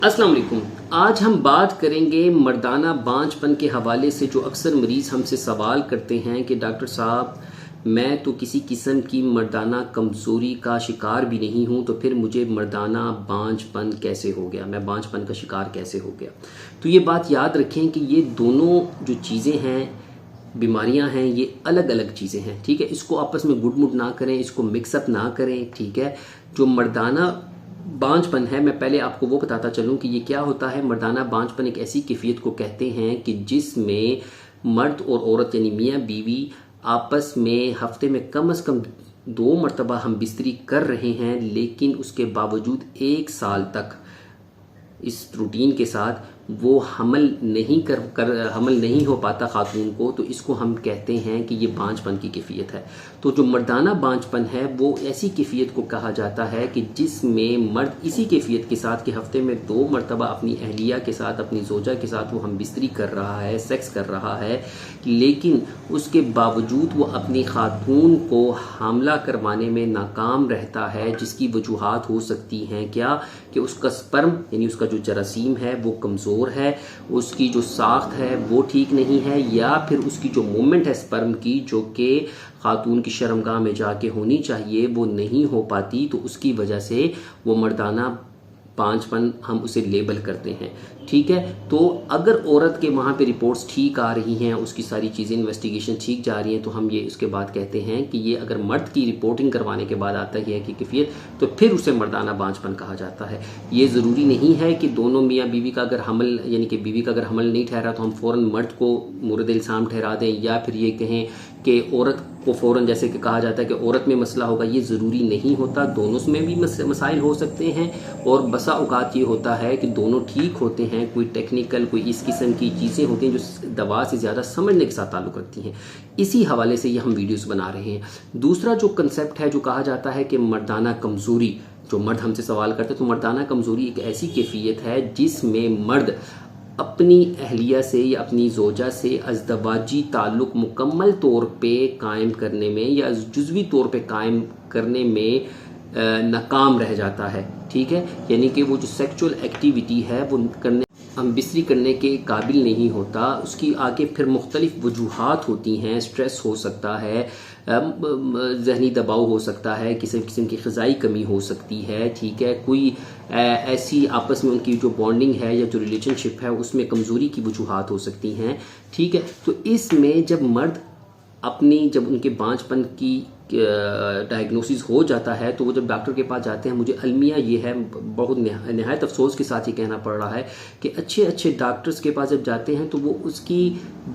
अस्सलाम वालेकुम। आज हम बात करेंगे मर्दाना बांझपन के हवाले से। जो अक्सर मरीज़ हमसे सवाल करते हैं कि डॉक्टर साहब मैं तो किसी किस्म की मर्दाना कमज़ोरी का शिकार भी नहीं हूँ, तो फिर मुझे मर्दाना बांझपन कैसे हो गया, मैं बांझपन का शिकार कैसे हो गया। तो ये बात याद रखें कि ये दोनों जो चीज़ें हैं, बीमारियां हैं, ये अलग अलग चीज़ें हैं। ठीक है, इसको आपस में गुडमुड ना करें, इसको मिक्सअप ना करें। ठीक है, जो मर्दाना बांझपन है, मैं पहले आपको वो बताता चलूं कि ये क्या होता है। मर्दाना बांझपन एक ऐसी कैफियत को कहते हैं कि जिसमें मर्द और औरत यानी मियाँ बीवी आपस में हफ्ते में कम से कम 2 मरतबा हम बिस्तरी कर रहे हैं, लेकिन उसके बावजूद 1 साल तक इस रूटीन के साथ वो हमल नहीं हो पाता खातून को, तो इसको हम कहते हैं कि ये बांझपन की कैफियत है। तो जो मर्दाना बांझपन है वो ऐसी कैफियत को कहा जाता है कि जिसमें मर्द इसी कैफियत के साथ कि हफ्ते में 2 मरतबा अपनी अहलिया के साथ, अपनी जोजा के साथ वो हम बिस्तरी कर रहा है, सेक्स कर रहा है, लेकिन उसके बावजूद वो अपनी खातून को हमला करवाने में नाकाम रहता है, जिसकी वजूहात हो सकती हैं क्या कि उसका स्पर्म यानी उसका जो जरासीम है वो कमज़ोर है, उसकी जो साख्त है वो ठीक नहीं है, या फिर उसकी जो मूवमेंट है स्पर्म की, जो कि खातून की शर्मगाह में जाके होनी चाहिए, वो नहीं हो पाती। तो उसकी वजह से वो मर्दाना बांझपन हम उसे लेबल करते हैं। ठीक है, तो अगर औरत के वहाँ पे रिपोर्ट्स ठीक आ रही हैं, उसकी सारी चीज़ें इन्वेस्टिगेशन ठीक जा रही हैं, तो हम ये उसके बाद कहते हैं कि ये अगर मर्द की रिपोर्टिंग करवाने के बाद आता है कि कैफियत, तो फिर उसे मर्दाना बांझपन कहा जाता है। ये ज़रूरी नहीं है कि दोनों मियाँ बीवी का अगर हमल यानी कि बीवी का अगर हमल नहीं ठहरा तो हम फ़ौरन मर्द को मुर्द इल्ज़ाम ठहरा दें, या फिर ये कहें कि औरत को फ़ौरन, जैसे कि कहा जाता है कि औरत में मसला होगा। ये ज़रूरी नहीं होता, दोनों में भी मसाइल हो सकते हैं, और बसा औकात ये होता है कि दोनों ठीक होते हैं। कोई टेक्निकल, कोई इस किस्म की चीज़ें होती हैं जो दवा से ज़्यादा समझने के साथ ताल्लुक़ रखती हैं। इसी हवाले से ये हम वीडियोस बना रहे हैं। दूसरा जो कंसेप्ट है, जो कहा जाता है कि मर्दाना कमज़ोरी, जो मर्द हमसे सवाल करते हैं, तो मर्दाना कमज़ोरी एक ऐसी कैफियत है जिसमें मर्द अपनी अहलिया से या अपनी जोजा से अज़दवाजी ताल्लुक़ मुकम्मल तौर पे कायम करने में या जुज़वी तौर पे कायम करने में नाकाम रह जाता है। ठीक है, यानी कि वो जो सेक्सुअल एक्टिविटी है वो करने, हम बिस्तरी करने के काबिल नहीं होता। उसकी आगे फिर मुख्तलिफ वजूहात होती हैं। स्ट्रेस हो सकता है, जहनी दबाव हो सकता है, किसी किस्म की ग़िज़ाई कमी हो सकती है। ठीक है, कोई ऐसी आपस में उनकी जो बॉन्डिंग है या जो रिलेशनशिप है उसमें कमज़ोरी की वजूहात हो सकती हैं। ठीक है, तो इसमें जब मर्द जब उनके बांझपन की डायग्नोसिस हो जाता है, तो वो जब डॉक्टर के पास जाते हैं, मुझे अलमिया ये है, बहुत नहायत अफसोस के साथ ये कहना पड़ रहा है कि अच्छे अच्छे डॉक्टर्स के पास जब जाते हैं तो वो उसकी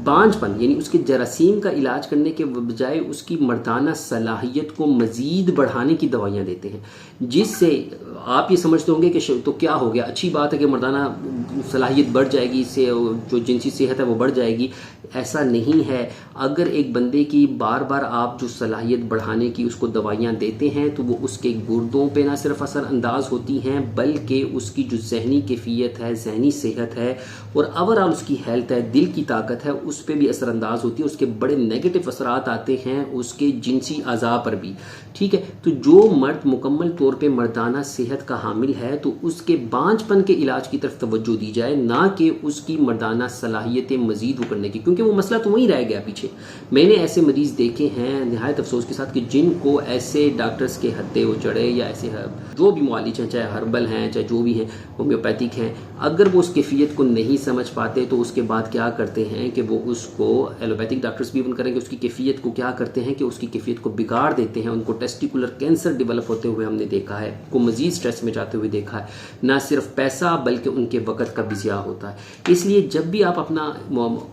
बांझपन यानी उसके जरासीम का इलाज करने के बजाय उसकी मर्दाना सलाहियत को मज़ीद बढ़ाने की दवाइयाँ देते हैं, जिससे आप ये समझते होंगे कि तो क्या हो गया, अच्छी बात है कि मर्दाना सलाहियत बढ़ जाएगी, इससे जो जिनसी सेहत है वो बढ़ जाएगी। ऐसा नहीं है। अगर एक बंदे की बार बार आप जो सलाहियत बढ़ाने की उसको दवाइयाँ देते हैं, तो वो उसके गुर्दों पे ना सिर्फ असर अंदाज होती हैं, बल्कि उसकी जो जहनी कैफियत है, जहनी सेहत है, और ओवरऑल उसकी हेल्थ है, दिल की ताकत है, उस पर भी असर अंदाज होती है। उसके बड़े नेगेटिव असरात आते हैं उसके जिनसी अज़ा पर भी। ठीक है, तो जो मर्द मुकम्मल तौर पे मर्दाना सेहत का हामिल है, तो उसके बांझपन के इलाज की तरफ तवज्जो दी जाए, ना कि उसकी मर्दाना सलाहियतें मज़ीद करने की, क्योंकि वो मसला तो वहीं रह गया पीछे। मैंने ऐसे मरीज़ देखे हैं नहायत अफसोस के साथ कि जिनको ऐसे डॉक्टर्स के हत्थे हो चढ़े, या ऐसे जो भी मुआलिज हैं, चाहे हर्बल हैं, चाहे जो भी हैं, होम्योपैथिक हैं, अगर वो उस कैफियत को नहीं समझ पाते तो उसके बाद क्या करते हैं कि वो उसको, एलोपैथिक डॉक्टर्स भी करेंगे, उसकी कैफियत को क्या करते हैं कि उसकी कैफियत को बिगाड़ देते हैं। उनको टेस्टिकुलर कैंसर डेवलप होते हुए हमने देखा है, को मजीद स्ट्रेस में जाते हुए देखा है। ना सिर्फ पैसा बल्कि उनके वक़्त का भी ज़िया होता है। इसलिए जब भी आप अपना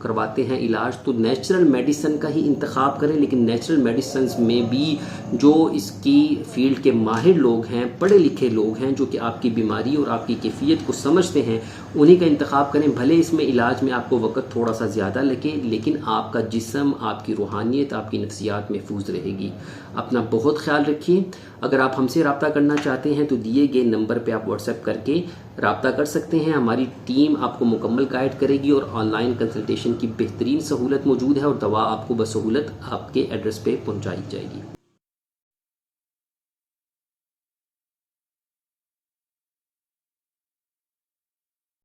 करवाते हैं इलाज, तो नेचुरल मेडिसिन का ही इंतखाब करें, लेकिन नेचुरल मेडिसिन में भी जो इसकी फील्ड के माहिर लोग हैं, पढ़े लिखे लोग हैं, जो कि आपकी बीमारी और आपकी कैफियत को समझते हैं, उन्हीं का इंतखाब करें। भले इसमें इलाज में आपको वक्त थोड़ा सा ज़्यादा लगे, लेकिन आपका जिस्म, आपकी रूहानियत, आपकी नफ्सियात महफूज रहेगी। अपना बहुत ख्याल रखिए। अगर आप हमसे रब्ता करना चाहते हैं तो दिए गए नंबर पे आप व्हाट्सएप करके रब्ता कर सकते हैं। हमारी टीम आपको मुकम्मल गाइड करेगी, और ऑनलाइन कंसल्टेशन की बेहतरीन सहूलत मौजूद है, और दवा आपको बसहूलत आपके एड्रेस पे पहुंचाई जाएगी।